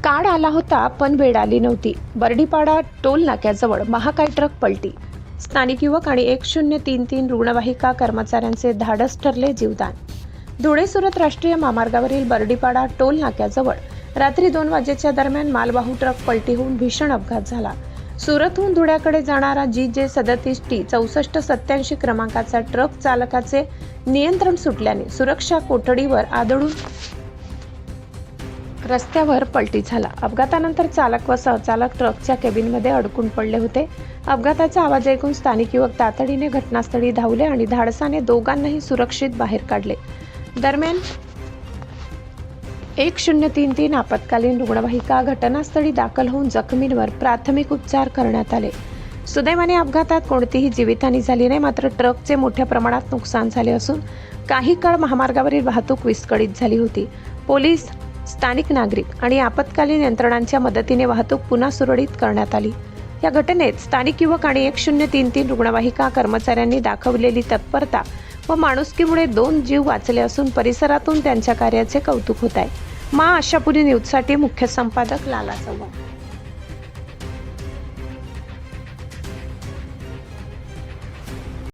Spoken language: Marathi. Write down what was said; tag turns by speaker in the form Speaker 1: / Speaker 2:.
Speaker 1: काळ आला होता पण वेळ आली नव्हती. बर्डीपाडा टोल नाक्याजवळ महाकाय ट्रक पलटी. स्थानिक युवक आणि 1033 रुग्णवाहिका कर्मचाऱ्यांचे धाडस ठरले जीवदान. धुळे सुरत राष्ट्रीय महामार्गावरील बर्डीपाडा टोल नाक्याजवळ रात्री 2 वाजेच्या दरम्यान मालवाहू ट्रक पलटी होऊन भीषण अपघात झाला. सुरतहून धुळ्याकडे जाणारा GJ37T 6487 क्रमांकाचा ट्रक चालकाचे नियंत्रण सुटल्याने सुरक्षा कोठडीवर आदळून रस्त्यावर पलटी झाला. अपघातानंतर चालक व सहचालक ट्रकच्या केबिनमध्ये अडकून पडले होते. अपघाताचा आवाज ऐकून स्थानिक युवक तातडीने घटनास्थळी धावले आणि धाडसाने दोघांनाही सुरक्षित बाहेर काढले. दरम्यान 1033 आपत्कालीन रुग्णवाहिका घटनास्थळी दाखल होऊन जखमींवर प्राथमिक उपचार करण्यात आले. सुदैवाने अपघातात कोणतीही जीवितहानी झाली नाही. मात्र ट्रकचे मोठ्या प्रमाणात नुकसान झाले असून काही काळ महामार्गावरील वाहतूक विस्कळीत झाली होती. पोलीस, स्थानिक नागरिक आणि आपत्कालीन यंत्रणांच्या मदतीने वाहतूक पुन्हा सुरळीत करण्यात आली. या घटनेत स्थानिक युवक आणि 1033 रुग्णवाहिका कर्मचाऱ्यांनी दाखवलेली तत्परता व माणुसकीमुळे 2 जीव वाचले असून परिसरातून त्यांच्या कार्याचे कौतुक होत आहे. मा आशापुरी न्यूजसाठी मुख्य संपादक लाला चव्हाण.